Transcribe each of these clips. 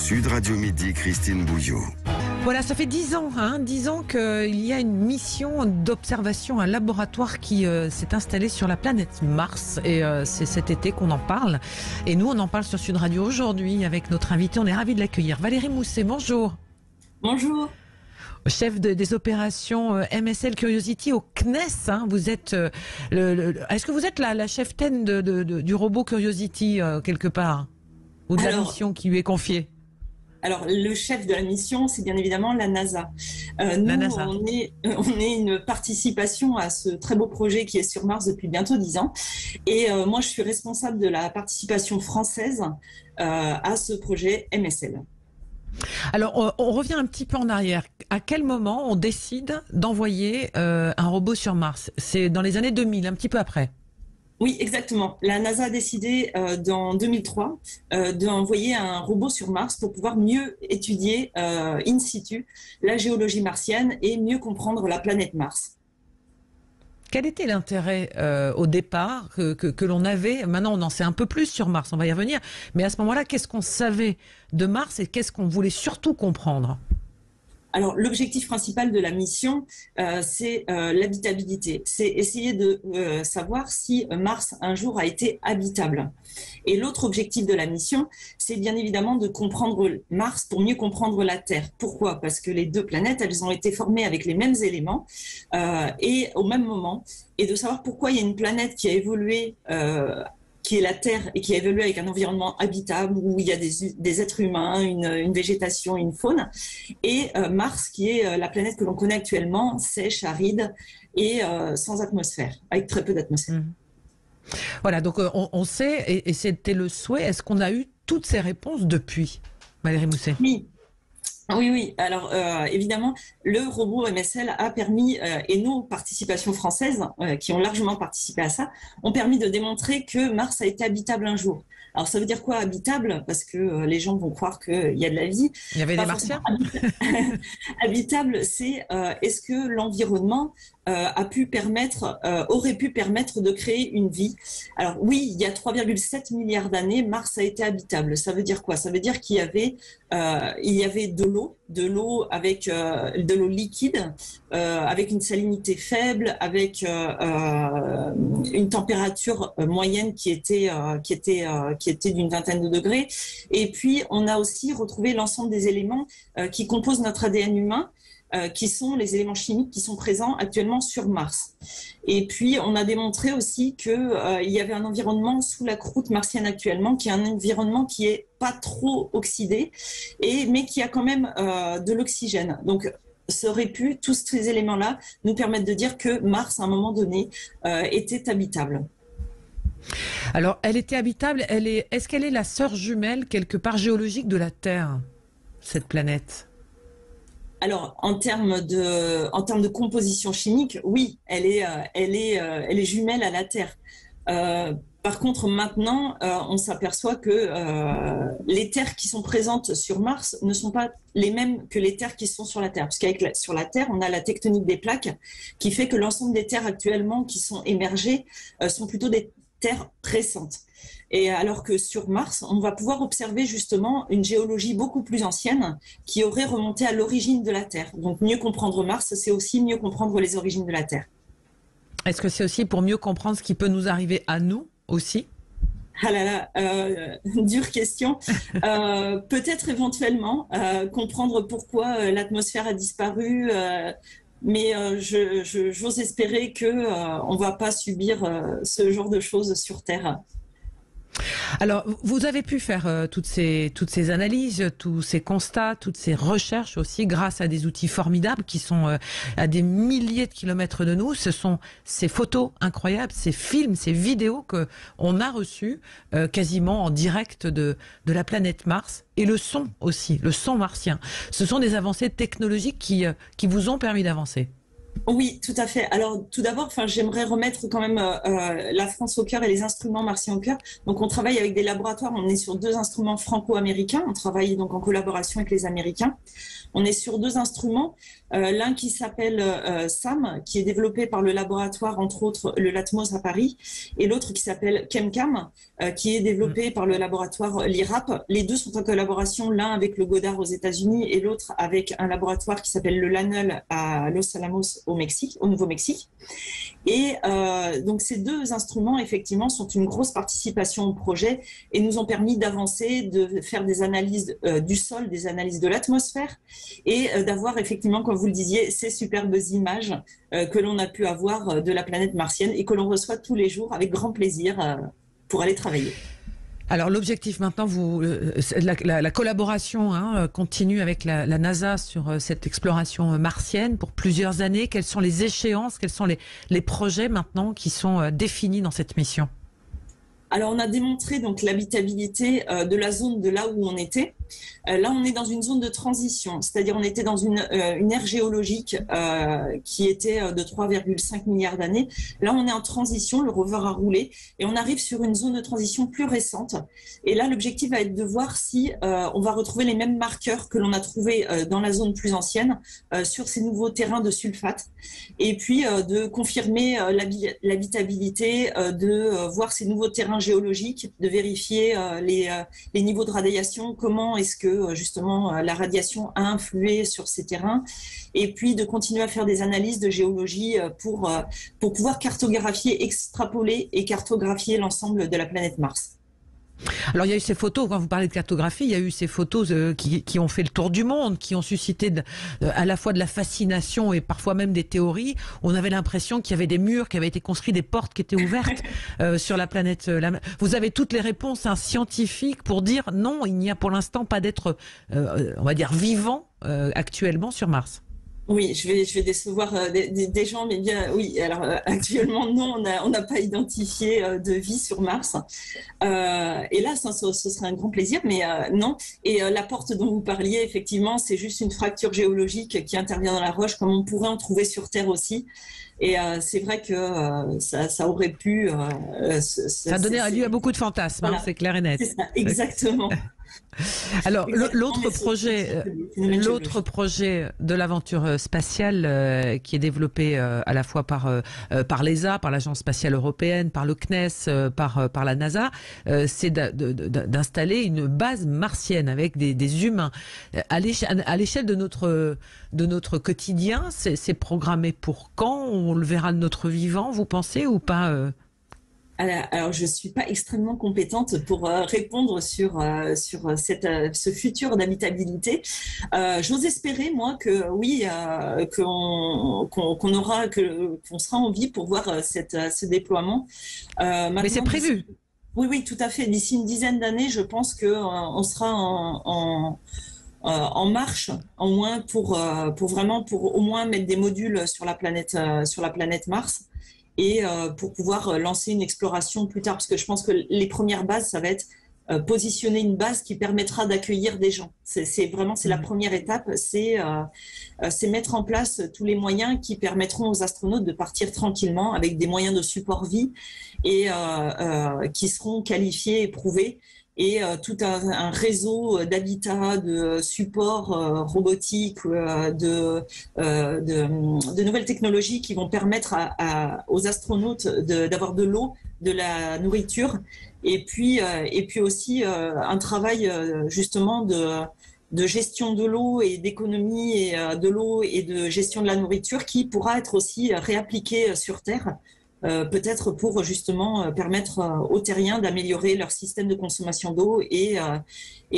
Sud Radio Midi, Christine Bouillot. Voilà, ça fait 10 ans, 10 ans qu'il y a une mission d'observation, un laboratoire qui s'est installé sur la planète Mars. Et c'est cet été qu'on en parle. Et nous, on en parle sur Sud Radio aujourd'hui avec notre invité. On est ravis de l'accueillir. Valérie Mousset, bonjour. Bonjour. Chef des opérations MSL Curiosity au CNES. Vous êtes est-ce que vous êtes la cheftaine du robot Curiosity quelque part? Ou de la mission qui lui est confiée? Alors, le chef de la mission, c'est bien évidemment la NASA. On est une participation à ce très beau projet qui est sur Mars depuis bientôt 10 ans. Et moi, je suis responsable de la participation française à ce projet MSL. Alors, on revient un petit peu en arrière. À quel moment on décide d'envoyer un robot sur Mars? C'est dans les années 2000, un petit peu après. Oui, exactement. La NASA a décidé en 2003 d'envoyer un robot sur Mars pour pouvoir mieux étudier in situ la géologie martienne et mieux comprendre la planète Mars. Quel était l'intérêt au départ que l'on avait? Maintenant, on en sait un peu plus sur Mars, on va y revenir. Mais à ce moment-là, qu'est-ce qu'on savait de Mars et qu'est-ce qu'on voulait surtout comprendre? Alors, l'objectif principal de la mission, c'est l'habitabilité. C'est essayer de savoir si Mars, un jour, a été habitable. Et l'autre objectif de la mission, c'est bien évidemment de comprendre Mars pour mieux comprendre la Terre. Pourquoi? Parce que les deux planètes, elles ont été formées avec les mêmes éléments et au même moment. Et de savoir pourquoi il y a une planète qui a évolué qui est la Terre et qui a évolué avec un environnement habitable où il y a des êtres humains, une végétation, une faune, et Mars qui est la planète que l'on connaît actuellement, sèche, aride et sans atmosphère, avec très peu d'atmosphère. Voilà, donc on sait, et c'était le souhait, est-ce qu'on a eu toutes ces réponses depuis, Valérie Mousset? Oui. Alors, évidemment, le robot MSL a permis, et nos participations françaises, qui ont largement participé à ça, ont permis de démontrer que Mars a été habitable un jour. Alors, ça veut dire quoi, habitable? Parce que les gens vont croire qu'il y a de la vie. Il y avait des martiens. Habitable, c'est est-ce que l'environnement aurait pu permettre de créer une vie. Alors oui, il y a 3,7 milliards d'années, Mars a été habitable. Ça veut dire quoi? Ça veut dire qu'il y avait de l'eau avec de l'eau liquide, avec une salinité faible, avec une température moyenne qui était d'une vingtaine de degrés. Et puis on a aussi retrouvé l'ensemble des éléments qui composent notre ADN humain, qui sont les éléments chimiques qui sont présents actuellement sur Mars. Et puis, on a démontré aussi qu'il y avait un environnement sous la croûte martienne actuellement, qui est un environnement qui est pas trop oxydé, mais qui a quand même de l'oxygène. Donc, ça aurait pu, tous ces éléments-là, nous permettre de dire que Mars, à un moment donné, était habitable. Alors, elle était habitable, est-ce qu'elle est la sœur jumelle, quelque part, géologique de la Terre, cette planète? Alors, en termes de composition chimique, oui, elle est jumelle à la Terre. Par contre, maintenant, on s'aperçoit que les terres qui sont présentes sur Mars ne sont pas les mêmes que les terres qui sont sur la Terre. Puisqu'avec sur la Terre, on a la tectonique des plaques qui fait que l'ensemble des terres actuellement qui sont émergées sont plutôt des terres récentes. Et alors que sur Mars, on va pouvoir observer justement une géologie beaucoup plus ancienne qui aurait remonté à l'origine de la Terre. Donc mieux comprendre Mars, c'est aussi mieux comprendre les origines de la Terre. Est-ce que c'est aussi pour mieux comprendre ce qui peut nous arriver à nous aussi? Ah là là, dure question. Peut-être éventuellement comprendre pourquoi l'atmosphère a disparu, mais j'ose espérer qu'on ne va pas subir ce genre de choses sur Terre. Alors, vous avez pu faire toutes ces analyses, tous ces constats, toutes ces recherches aussi grâce à des outils formidables qui sont à des milliers de kilomètres de nous. Ce sont ces photos incroyables, ces films, ces vidéos que on a reçus quasiment en direct de la planète Mars, et le son aussi, le son martien. Ce sont des avancées technologiques qui vous ont permis d'avancer. Oui, tout à fait. Alors, tout d'abord, j'aimerais remettre quand même la France au cœur et les instruments martiens au cœur. Donc, on travaille avec des laboratoires. On est sur 2 instruments franco-américains. On travaille donc en collaboration avec les Américains. On est sur 2 instruments. L'un qui s'appelle SAM, qui est développé par le laboratoire, entre autres, le Latmos à Paris, et l'autre qui s'appelle ChemCam, qui est développé par le laboratoire l'IRAP. Les 2 sont en collaboration, l'un avec le Goddard aux États-Unis et l'autre avec un laboratoire qui s'appelle le LANEL à Los Alamos au Mexique, au Nouveau-Mexique. Et donc ces 2 instruments, effectivement, sont une grosse participation au projet et nous ont permis d'avancer, de faire des analyses du sol, des analyses de l'atmosphère et d'avoir effectivement, comme vous le disiez, ces superbes images que l'on a pu avoir de la planète martienne et que l'on reçoit tous les jours avec grand plaisir pour aller travailler. Alors l'objectif maintenant, la collaboration continue avec la NASA sur cette exploration martienne pour plusieurs années. Quelles sont les échéances, quels sont les projets maintenant qui sont définis dans cette mission? Alors, on a démontré donc l'habitabilité de la zone de là où on était. Là, on est dans une zone de transition, c'est-à-dire on était dans une ère géologique qui était de 3,5 milliards d'années. Là, on est en transition, le rover a roulé et on arrive sur une zone de transition plus récente. Et là, l'objectif va être de voir si on va retrouver les mêmes marqueurs que l'on a trouvés dans la zone plus ancienne sur ces nouveaux terrains de sulfate. Et puis, de confirmer l'habitabilité, de voir ces nouveaux terrains géologiques, de vérifier les niveaux de radiation, comment est-ce que justement la radiation a influé sur ces terrains, et puis de continuer à faire des analyses de géologie pour pouvoir cartographier, extrapoler et cartographier l'ensemble de la planète Mars. Alors il y a eu ces photos, quand vous parlez de cartographie, il y a eu ces photos qui ont fait le tour du monde, qui ont suscité à la fois de la fascination et parfois même des théories. On avait l'impression qu'il y avait des murs qui avaient été construits, des portes qui étaient ouvertes sur la planète. Vous avez toutes les réponses scientifiques pour dire non, il n'y a pour l'instant pas d'être, on va dire, vivant actuellement sur Mars. Oui, je vais décevoir des gens, mais bien oui. Alors actuellement, non, on n'a pas identifié de vie sur Mars. Et là, ce serait un grand plaisir, mais non. Et la porte dont vous parliez, effectivement, c'est juste une fracture géologique qui intervient dans la roche, comme on pourrait en trouver sur Terre aussi. Et c'est vrai que ça aurait pu. Ça a donné lieu à beaucoup de fantasmes, voilà. C'est clair et net. C'est ça, exactement. Alors l'autre projet de l'aventure spatiale qui est développé à la fois par l'ESA, par l'Agence spatiale européenne, par le CNES, par la NASA, c'est d'installer une base martienne avec des humains à l'échelle de notre quotidien. C'est programmé pour quand? On le verra de notre vivant, vous pensez, ou pas? Alors, je suis pas extrêmement compétente pour répondre sur ce futur d'habitabilité. J'ose espérer, moi, que oui, qu'on sera en vie pour voir ce déploiement. Mais c'est prévu. Oui, tout à fait. D'ici une dizaine d'années, je pense que on sera en marche, au moins pour au moins mettre des modules sur la planète Mars. Et pour pouvoir lancer une exploration plus tard, parce que je pense que les premières bases, ça va être positionner une base qui permettra d'accueillir des gens. C'est la première étape, c'est mettre en place tous les moyens qui permettront aux astronautes de partir tranquillement avec des moyens de support vie et qui seront qualifiés et prouvés. Et tout un réseau d'habitats, de supports robotiques, de nouvelles technologies qui vont permettre aux astronautes d'avoir de l'eau, de la nourriture, et puis aussi un travail justement de gestion de l'eau et d'économie de l'eau et de gestion de la nourriture qui pourra être aussi réappliqué sur Terre. Peut-être pour justement permettre aux terriens d'améliorer leur système de consommation d'eau et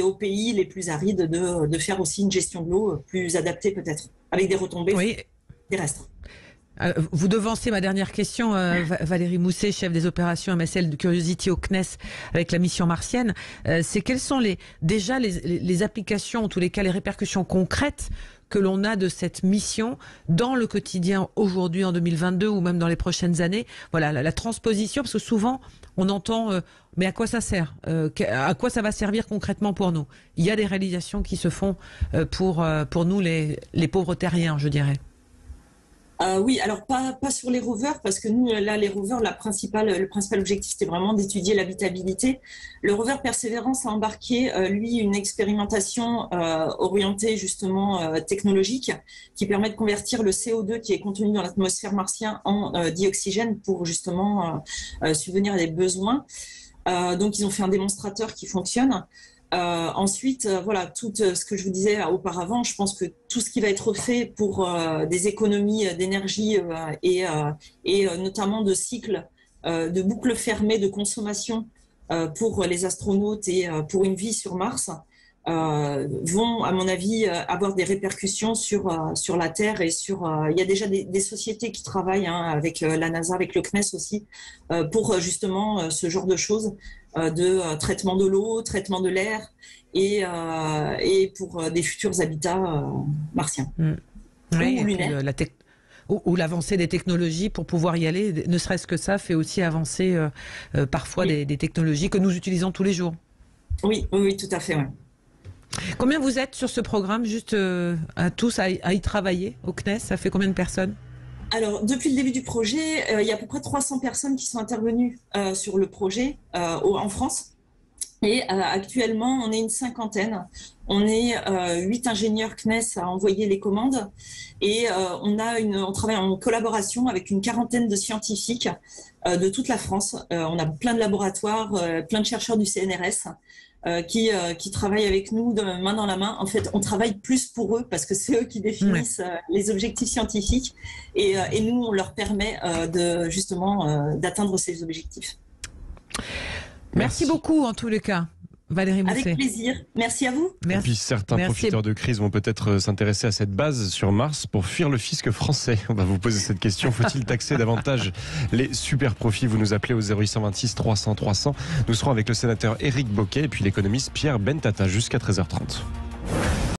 aux pays les plus arides de faire aussi une gestion de l'eau plus adaptée peut-être, avec des retombées terrestres. Vous devancez ma dernière question, Valérie Mousset, chef des opérations MSL de Curiosity au CNES avec la mission martienne. C'est quelles sont les applications, en tous les cas les répercussions concrètes que l'on a de cette mission dans le quotidien aujourd'hui en 2022 ou même dans les prochaines années? Voilà, la transposition, parce que souvent on entend mais à quoi ça sert, à quoi ça va servir concrètement pour nous? Il y a des réalisations qui se font pour nous les pauvres terriens, je dirais. Oui, alors pas sur les rovers, parce que nous, là, les rovers, le principal objectif, c'était vraiment d'étudier l'habitabilité. Le rover Persévérance a embarqué, lui, une expérimentation orientée justement technologique qui permet de convertir le CO2 qui est contenu dans l'atmosphère martienne en dioxygène pour justement subvenir à des besoins. Donc, ils ont fait un démonstrateur qui fonctionne. Ensuite, voilà, tout ce que je vous disais auparavant, je pense que tout ce qui va être fait pour des économies d'énergie et notamment de cycles, de boucles fermées de consommation pour les astronautes et pour une vie sur Mars, vont, à mon avis, avoir des répercussions sur la Terre et il y a déjà des sociétés qui travaillent avec la NASA, avec le CNES aussi, pour justement ce genre de choses, de traitement de l'eau, traitement de l'air et pour des futurs habitats martiens ou lunaires. Ou l'avancée des technologies pour pouvoir y aller, ne serait-ce que ça fait aussi avancer parfois des technologies que nous utilisons tous les jours. Oui, tout à fait. Ouais. Combien vous êtes sur ce programme, juste à tous à y travailler au CNES? Ça fait combien de personnes? Alors, depuis le début du projet, il y a à peu près 300 personnes qui sont intervenues sur le projet en France. Et actuellement, on est une cinquantaine. On est 8 ingénieurs CNES à envoyer les commandes. Et on travaille en collaboration avec une quarantaine de scientifiques de toute la France. On a plein de laboratoires, plein de chercheurs du CNRS. Qui travaillent avec nous de main dans la main. En fait, on travaille plus pour eux parce que c'est eux qui définissent les objectifs scientifiques et nous, on leur permet d'atteindre ces objectifs. Merci beaucoup en tous les cas. Valérie Mousset. Avec plaisir. Merci à vous. Et puis certains profiteurs de crise vont peut-être s'intéresser à cette base sur Mars pour fuir le fisc français. On va vous poser cette question. Faut-il taxer davantage les super profits? Vous nous appelez au 0826 300 300. Nous serons avec le sénateur Éric Bocquet et puis l'économiste Pierre Bentata jusqu'à 13h30.